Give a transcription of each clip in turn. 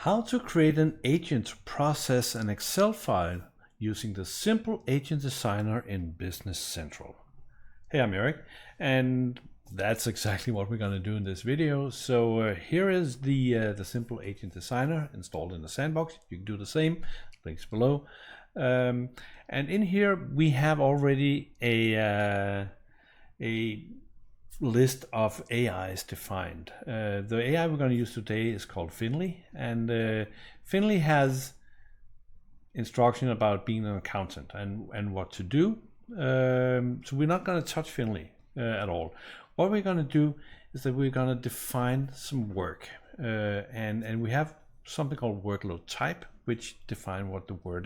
How to create an agent to process an Excel file using the simple agent designer in Business Central. Hey, I'm Eric, and that's exactly what we're going to do in this video. So here is the simple agent designer installed in the sandbox. You can do the same, links below. And in here we have already a list of AIs defined. The AI we're going to use today is called Finley, and Finley has instruction about being an accountant and what to do. So we're not going to touch Finley at all. What we're going to do is that we're going to define some work, and we have something called workload type, which define what the work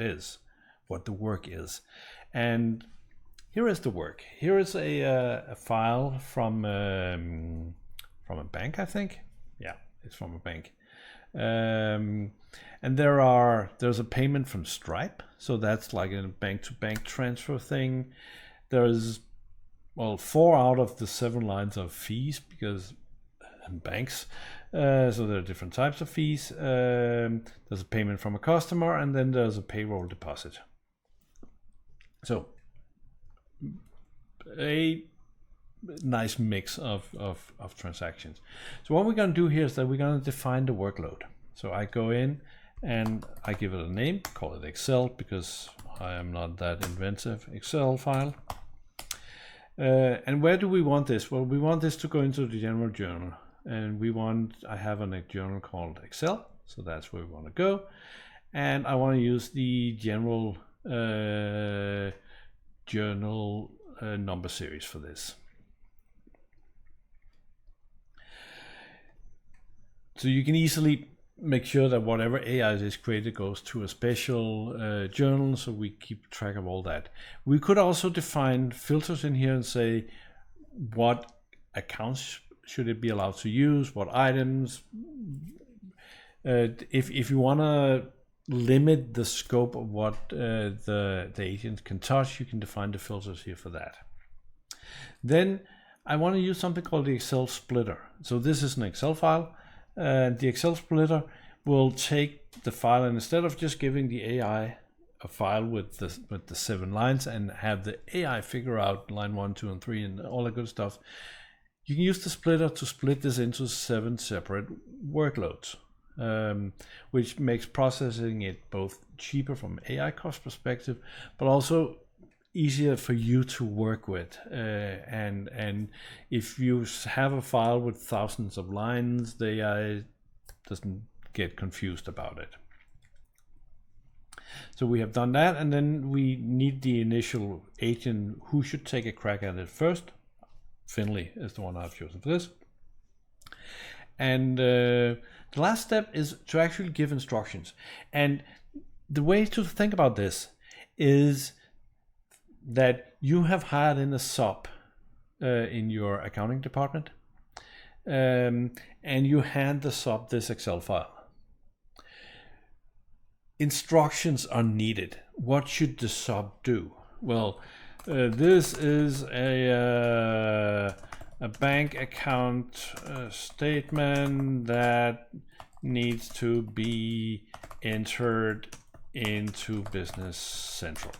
is. And here is the work. Here is a file from a bank, I think. Yeah, it's from a bank. And there's a payment from Stripe, so that's like a bank-to-bank transfer thing. There's 4 out of the 7 lines of fees because banks. So there are different types of fees. There's a payment from a customer, and then there's a payroll deposit. So a nice mix of transactions. So what we're going to do here is that we're going to define the workload. So I go in and I give it a name, call it Excel because I am not that inventive. Excel file. And where do we want this? Well, we want this to go into the general journal, and I have a journal called Excel, so that's where we want to go. And I want to use the general journal number series for this. So you can easily make sure that whatever AI is created goes to a special journal, so we keep track of all that. We could also define filters in here and say what accounts should it be allowed to use, what items. If you want to limit the scope of what the agent can touch, you can define the filters here for that. Then I want to use something called the Excel splitter. So this is an Excel file, and the Excel splitter will take the file, and instead of just giving the AI a file with the 7 lines and have the AI figure out line 1, 2, and 3 and all that good stuff, you can use the splitter to split this into 7 separate workloads. Which makes processing it both cheaper from an AI cost perspective, but also easier for you to work with. And if you have a file with thousands of lines, the AI doesn't get confused about it. So we have done that, and then we need the initial agent who should take a crack at it first. Finley is the one I've chosen for this. And the last step is to actually give instructions. And the way to think about this is that you have hired in a sub in your accounting department, and you hand the sub this Excel file. Instructions are needed. What should the sub do? Well, this is a bank account statement that needs to be entered into Business Central.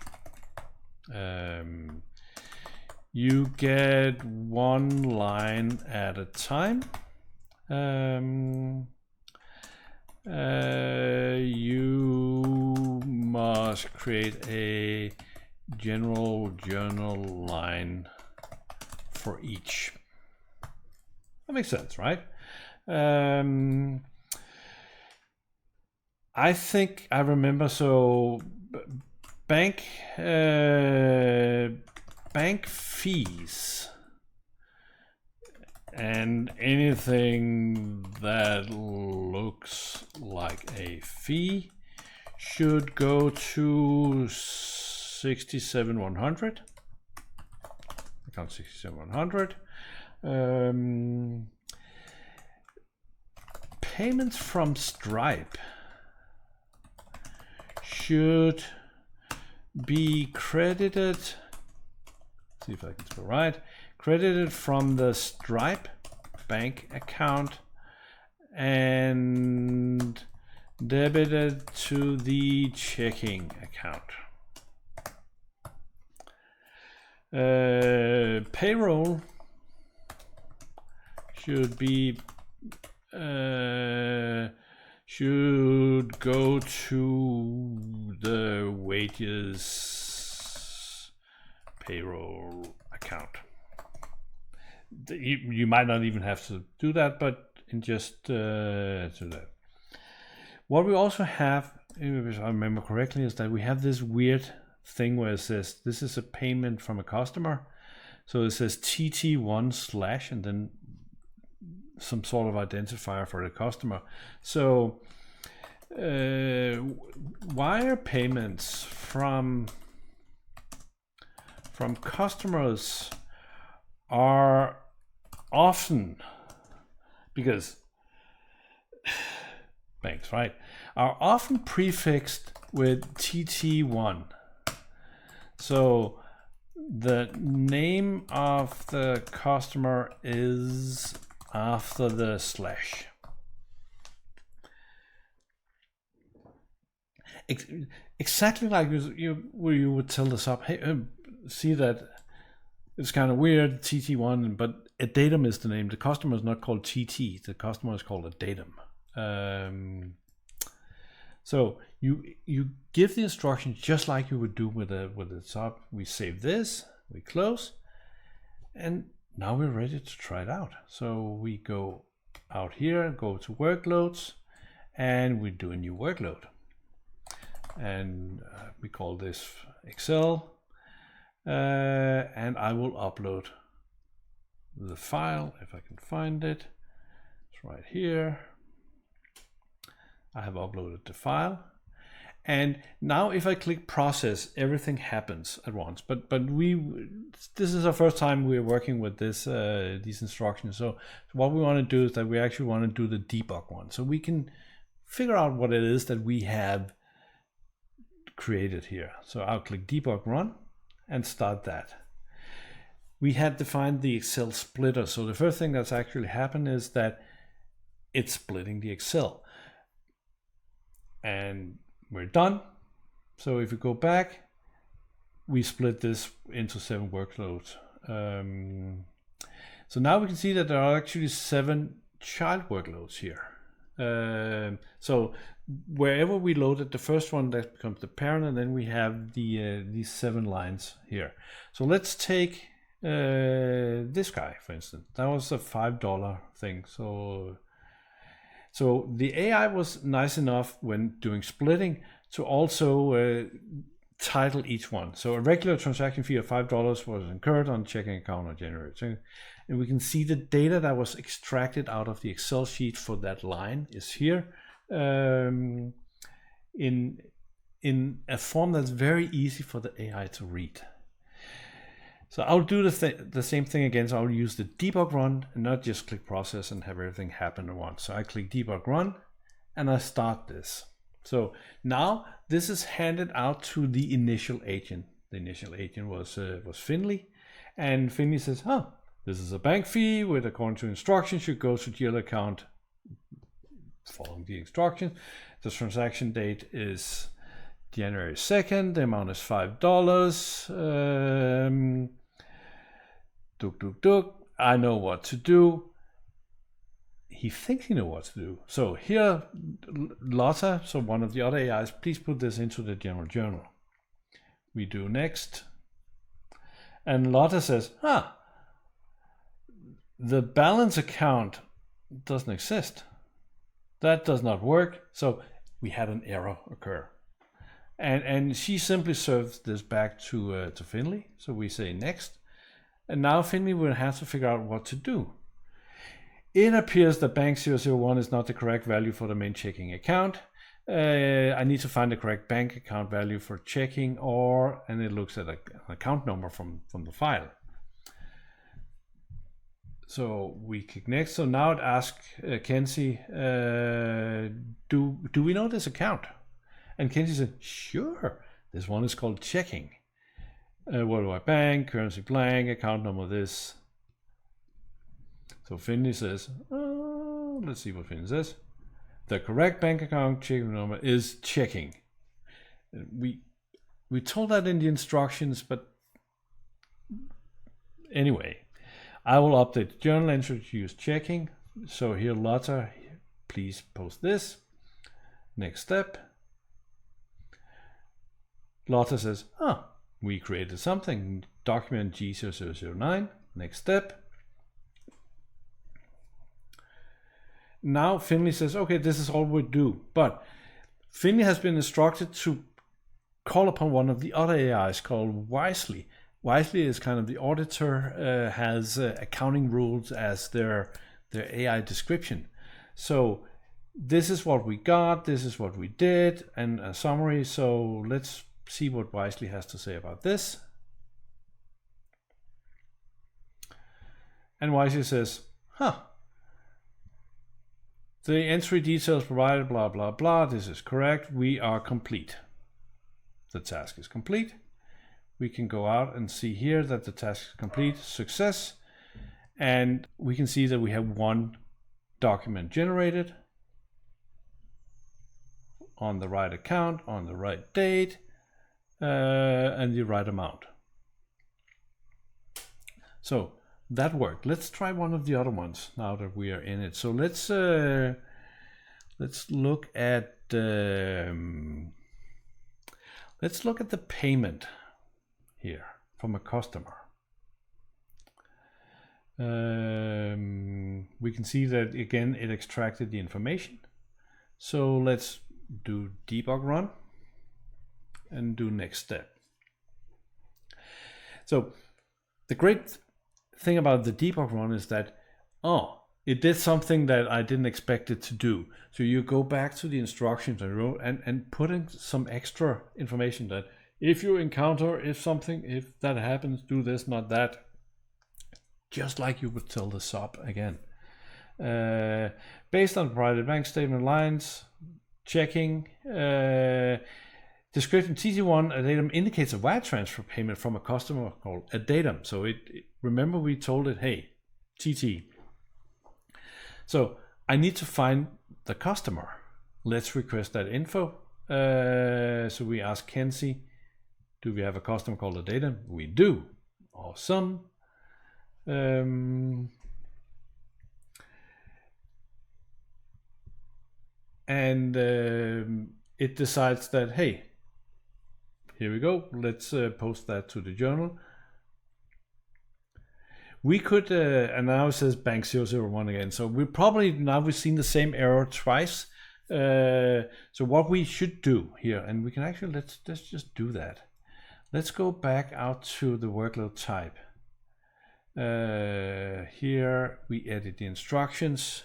You get 1 line at a time. You must create a general journal line for each. That makes sense, right? I think I remember. So bank fees and anything that looks like a fee should go to 67100. Account 67100. Payments from Stripe should be credited. See if I can spell right. Credited from the Stripe bank account, and debited to the checking account. Payroll should go to the wages payroll account. You might not even have to do that, but just do that. What we also have, if I remember correctly, is that we have this weird thing where it says this is a payment from a customer. So it says TT1/ and then some sort of identifier for the customer. So wire payments from customers are often, because banks, right, are often prefixed with TT1. So the name of the customer is after the slash. Exactly like you would tell this up. Hey, see that it's kind of weird, TT1, but a datum is the name. The customer is not called TT. The customer is called a datum. So you give the instructions just like you would do with the sub. We save this, we close, and now we're ready to try it out. So we go out here, go to workloads, and we do a new workload. And we call this Excel, and I will upload the file if I can find it. It's right here. I have uploaded the file, and now if I click process, everything happens at once. But this is our first time we're working with this these instructions. So what we want to do is that we actually want to do the debug one, so we can figure out what it is that we have created here. So I'll click debug run and start that. We had defined the Excel splitter. So the first thing that's actually happened is that it's splitting the Excel. And we're done. So if we go back, we split this into 7 workloads. So now we can see that there are actually 7 child workloads here. So wherever we loaded the first one, that becomes the parent, and then we have these 7 lines here. So let's take this guy, for instance. That was a $5 thing. So the AI was nice enough when doing splitting to also title each one. So a regular transaction fee of $5 was incurred on checking account on January 2nd. And we can see the data that was extracted out of the Excel sheet for that line is here in a form that's very easy for the AI to read. So I'll do the same thing again. So I'll use the debug run and not just click process and have everything happen at once. So I click debug run and I start this. So now this is handed out to the initial agent. The initial agent was Finley, and Finley says, this is a bank fee with, according to instructions, should go to GL account following the instructions. The transaction date is January 2nd. The amount is $5. I know what to do. He thinks he knows what to do. So here, Lotta, so one of the other AIs, please put this into the general journal. We do next. And Lotta says, the balance account doesn't exist. That does not work. So we had an error occur. And she simply serves this back to Finley. So we say next. And now Finley will have to figure out what to do. It appears that bank 001 is not the correct value for the main checking account. I need to find the correct bank account value for checking, and it looks at an account number from the file. So we click next. So now it asks Kenzie, do we know this account? And Kenzie said, sure, this one is called checking. Worldwide bank, currency blank, account number this. So Finley says, let's see what Finley says. the correct bank account checking number is checking. We told that in the instructions, but anyway, I will update the journal entry to use checking. So here, Lotta, please post this. Next step. Lotta says, we created something, document G0009. Next step. Now Finley says, okay, this is all we do. But Finley has been instructed to call upon one of the other AIs called Wisely. Wisely is kind of the auditor, has accounting rules as their AI description. So this is what we got, this is what we did, and a summary. So let's see what Wisely has to say about this. And Wisely says, the entry details provided, blah, blah, blah. This is correct. We are complete. The task is complete. We can go out and see here that the task is complete, success. And we can see that we have one document generated on the right account, on the right date, and the right amount. So that worked. Let's try one of the other ones now that we are in it. So let's look at the payment here from a customer. We can see that again it extracted the information. So let's do debug run and do next step. So the great thing about the debug run is that it did something that I didn't expect it to do. So you go back to the instructions I wrote and put in some extra information that if you encounter, if that happens, do this, not that. Just like you would tell the sub again. Based on provided bank statement lines, checking, description TT1 a datum indicates a wire transfer payment from a customer called a datum. So remember we told it, hey, TT. So I need to find the customer. Let's request that info. So we ask Kenzie, do we have a customer called a datum? We do. Awesome. And it decides that, hey, here we go. Let's post that to the journal. We could, and now it says bank 001 again. So we've seen the same error twice. So what we should do here, and we can actually, let's just do that. Let's go back out to the workload type. Here we edit the instructions.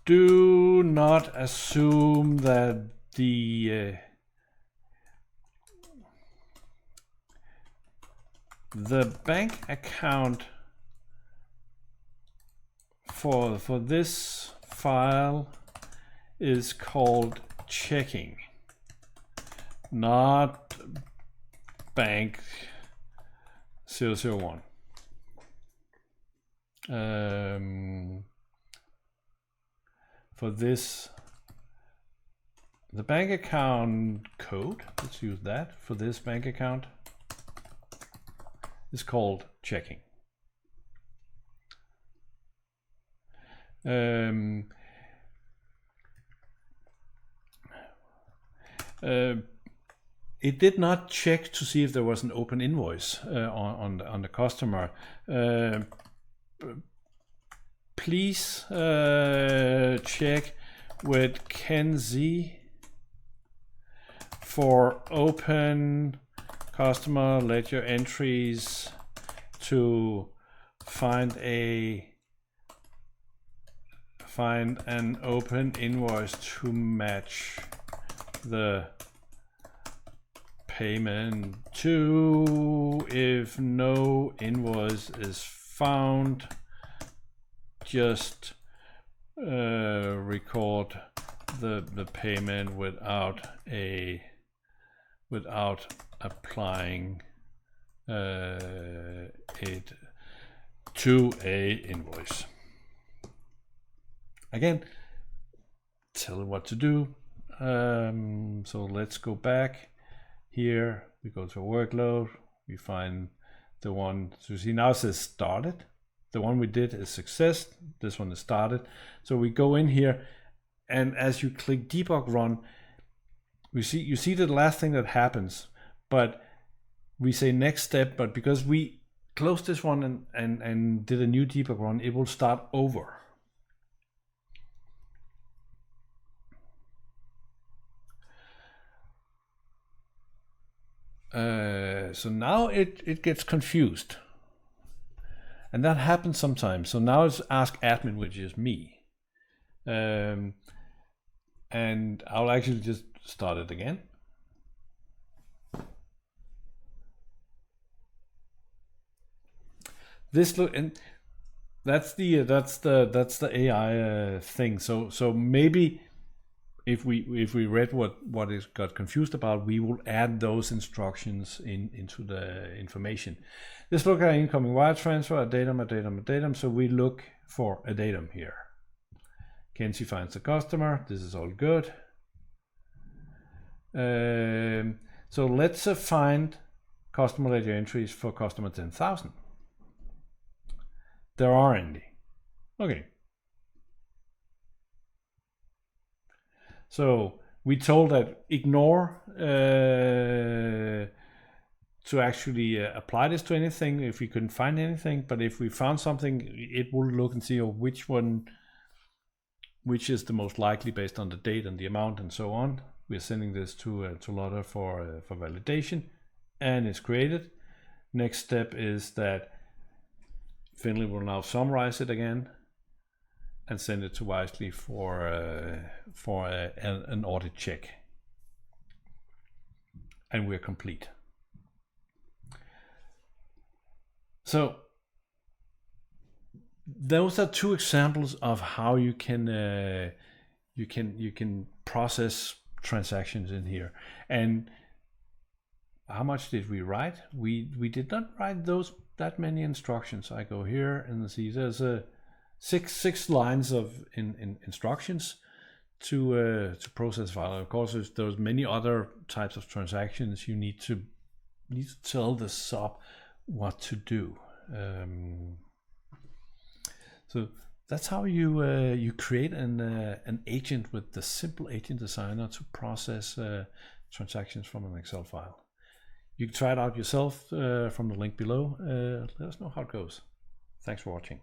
Do not assume that the bank account for this file is called checking, not bank 001. For this, the bank account code, let's use that for this bank account, is called checking. It did not check to see if there was an open invoice on the customer. Please check with Kenzie for open customer ledger entries to find an open invoice to match the payment to. If no invoice is found, just record the payment without applying it to a invoice. Again, tell it what to do. So let's go back here. We go to workload. We find the one. So you see now it says started. The one we did is success. This one is started. So we go in here, and as you click debug run, you see the last thing that happens, but we say next step. But because we closed this one and did a new debug run, it will start over. So now it gets confused, and that happens sometimes. So now it's ask admin, which is me, and I'll actually just start it again. This look, and that's the AI thing. So maybe if we read what it got confused about, we will add those instructions into the information. Let's look at incoming wire transfer, a datum. So we look for a datum here. Kenzie finds the customer. This is all good. So let's find customer ledger entries for customer 10,000. There aren't any. Okay. So we told that ignore to actually apply this to anything if we couldn't find anything. But if we found something, it will look and see which is the most likely based on the date and the amount and so on. We're sending this to Lotta for validation, and it's created. Next step is that Finley will now summarize it again and send it to Wisely for an audit check. And we're complete. So those are two examples of how you can process transactions in here. And how much did we write? We did not write that many instructions. I go here and see there's six lines of instructions to process file. Of course, there's many other types of transactions. You need to tell the sub what to do. So that's how you create an agent with the simple agent designer to process transactions from an Excel file. You can try it out yourself from the link below. Let us know how it goes. Thanks for watching.